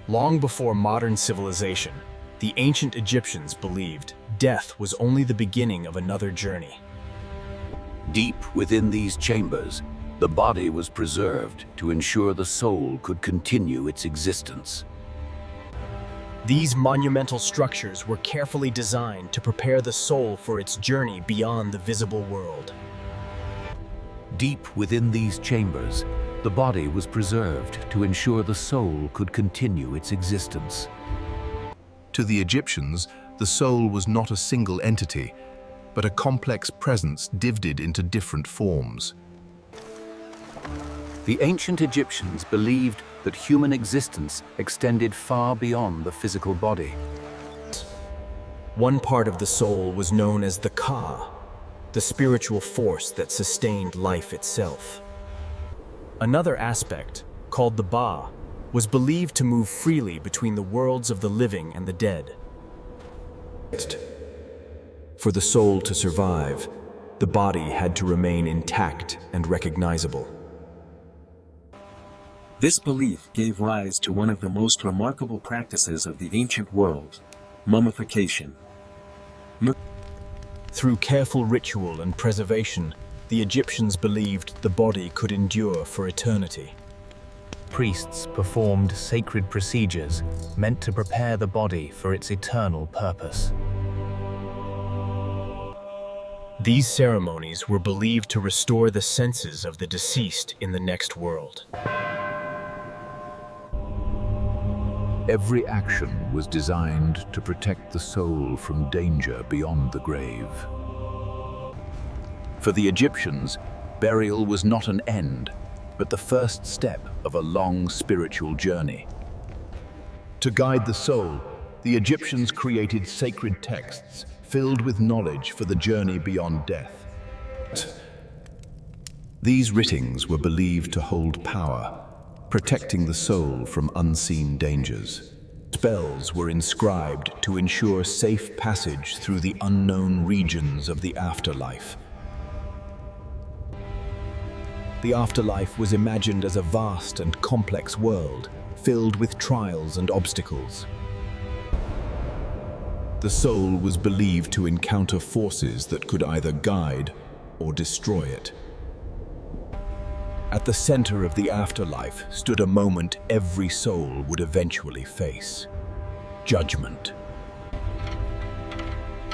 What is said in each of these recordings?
Long before modern civilization, the ancient Egyptians believed death was only the beginning of another journey. Deep within these chambers, the body was preserved to ensure the soul could continue its existence. These monumental structures were carefully designed to prepare the soul for its journey beyond the visible world. Deep within these chambers, the body was preserved to ensure the soul could continue its existence. To the Egyptians, the soul was not a single entity, but a complex presence divided into different forms. The ancient Egyptians believed that human existence extended far beyond the physical body. One part of the soul was known as the Ka, the spiritual force that sustained life itself. Another aspect, called the Ba, was believed to move freely between the worlds of the living and the dead. For the soul to survive, the body had to remain intact and recognizable. This belief gave rise to one of the most remarkable practices of the ancient world, mummification. Through careful ritual and preservation, the Egyptians believed the body could endure for eternity. Priests performed sacred procedures meant to prepare the body for its eternal purpose. These ceremonies were believed to restore the senses of the deceased in the next world. Every action was designed to protect the soul from danger beyond the grave. For the Egyptians, burial was not an end, but the first step of a long spiritual journey. To guide the soul, the Egyptians created sacred texts filled with knowledge for the journey beyond death. These writings were believed to hold power, protecting the soul from unseen dangers. Spells were inscribed to ensure safe passage through the unknown regions of the afterlife. The afterlife was imagined as a vast and complex world, filled with trials and obstacles. The soul was believed to encounter forces that could either guide or destroy it. At the center of the afterlife stood a moment every soul would eventually face: judgment.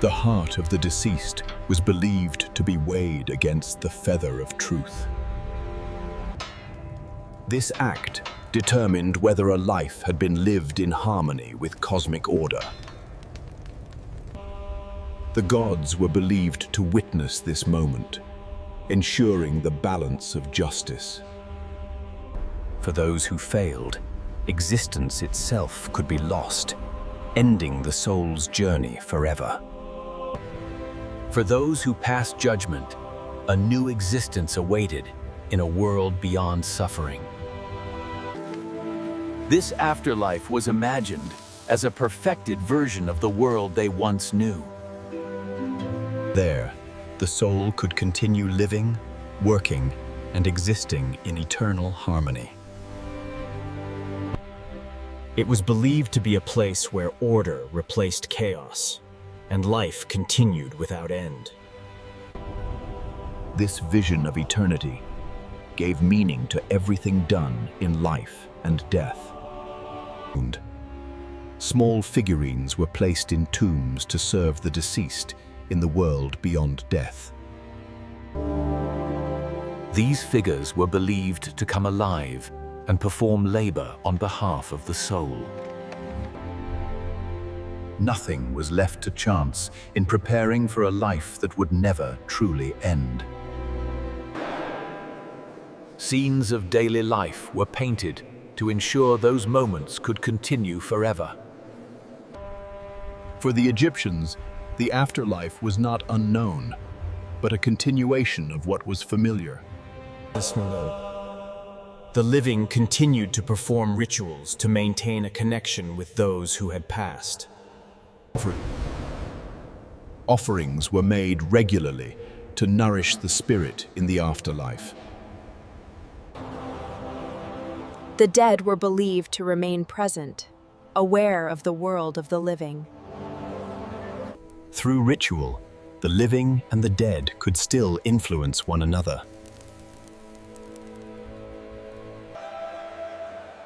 The heart of the deceased was believed to be weighed against the feather of truth. This act determined whether a life had been lived in harmony with cosmic order. The gods were believed to witness this moment, ensuring the balance of justice. For those who failed, existence itself could be lost, ending the soul's journey forever. For those who passed judgment, a new existence awaited in a world beyond suffering. This afterlife was imagined as a perfected version of the world they once knew. There, the soul could continue living, working, and existing in eternal harmony. It was believed to be a place where order replaced chaos, and life continued without end. This vision of eternity gave meaning to everything done in life and death. Small figurines were placed in tombs to serve the deceased in the world beyond death. These figures were believed to come alive and perform labor on behalf of the soul. Nothing was left to chance in preparing for a life that would never truly end. Scenes of daily life were painted to ensure those moments could continue forever. For the Egyptians, the afterlife was not unknown, but a continuation of what was familiar. The living continued to perform rituals to maintain a connection with those who had passed. Offerings were made regularly to nourish the spirit in the afterlife. The dead were believed to remain present, aware of the world of the living. Through ritual, the living and the dead could still influence one another.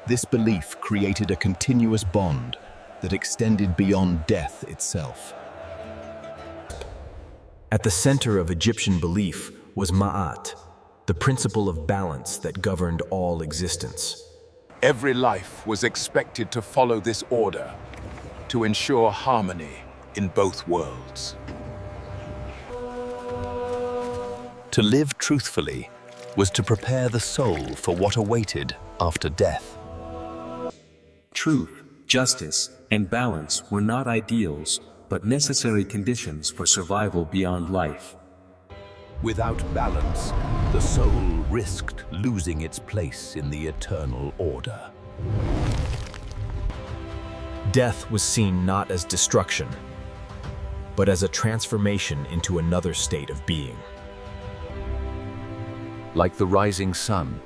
This belief created a continuous bond that extended beyond death itself. At the center of Egyptian belief was Ma'at, the principle of balance that governed all existence. Every life was expected to follow this order to ensure harmony in both worlds. To live truthfully was to prepare the soul for what awaited after death. Truth, justice, and balance were not ideals, but necessary conditions for survival beyond life. Without balance, the soul risked losing its place in the eternal order. Death was seen not as destruction, but as a transformation into another state of being. Like the rising sun,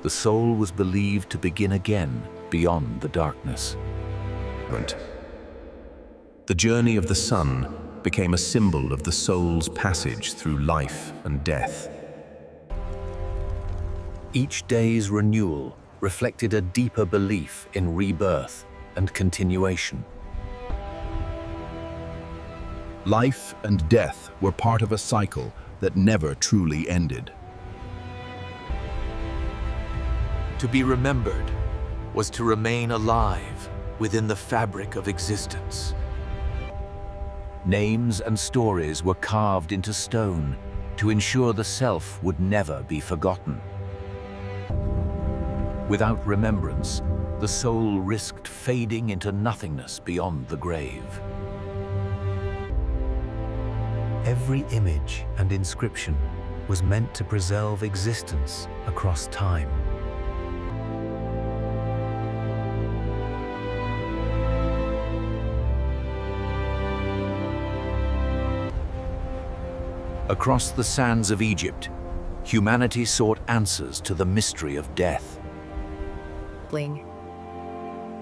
the soul was believed to begin again beyond the darkness. The journey of the sun became a symbol of the soul's passage through life and death. Each day's renewal reflected a deeper belief in rebirth and continuation. Life and death were part of a cycle that never truly ended. To be remembered was to remain alive within the fabric of existence. Names and stories were carved into stone to ensure the self would never be forgotten. Without remembrance, the soul risked fading into nothingness beyond the grave. Every image and inscription was meant to preserve existence across time. Across the sands of Egypt, humanity sought answers to the mystery of death.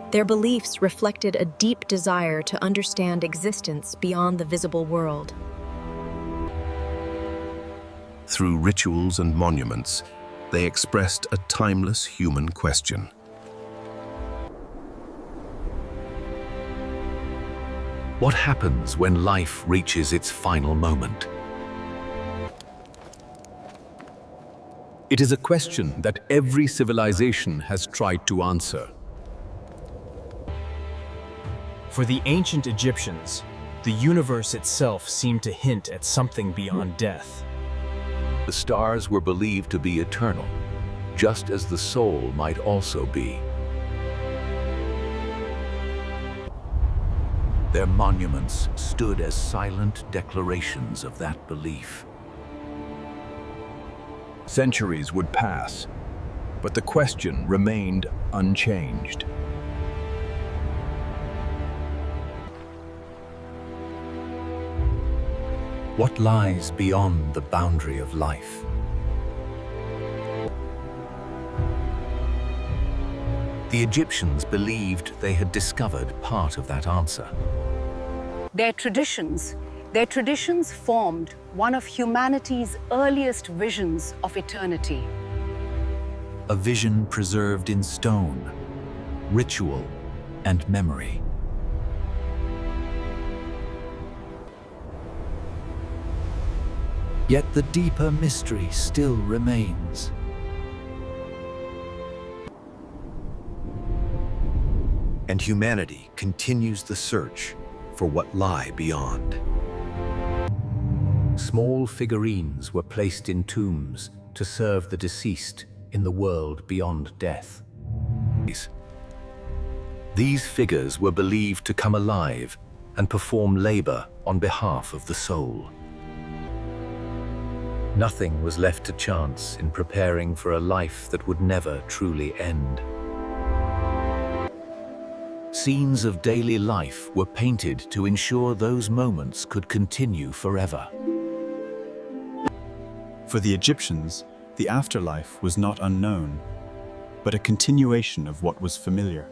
Their beliefs reflected a deep desire to understand existence beyond the visible world. Through rituals and monuments, they expressed a timeless human question. What happens when life reaches its final moment? It is a question that every civilization has tried to answer. For the ancient Egyptians, the universe itself seemed to hint at something beyond death. The stars were believed to be eternal, just as the soul might also be. Their monuments stood as silent declarations of that belief. Centuries would pass, but the question remained unchanged. What lies beyond the boundary of life? The Egyptians believed they had discovered part of that answer. Their traditions formed one of humanity's earliest visions of eternity. A vision preserved in stone, ritual, and memory. Yet the deeper mystery still remains. And humanity continues the search for what lie beyond. Small figurines were placed in tombs to serve the deceased in the world beyond death. These figures were believed to come alive and perform labor on behalf of the soul. Nothing was left to chance in preparing for a life that would never truly end. Scenes of daily life were painted to ensure those moments could continue forever. For the Egyptians, the afterlife was not unknown, but a continuation of what was familiar.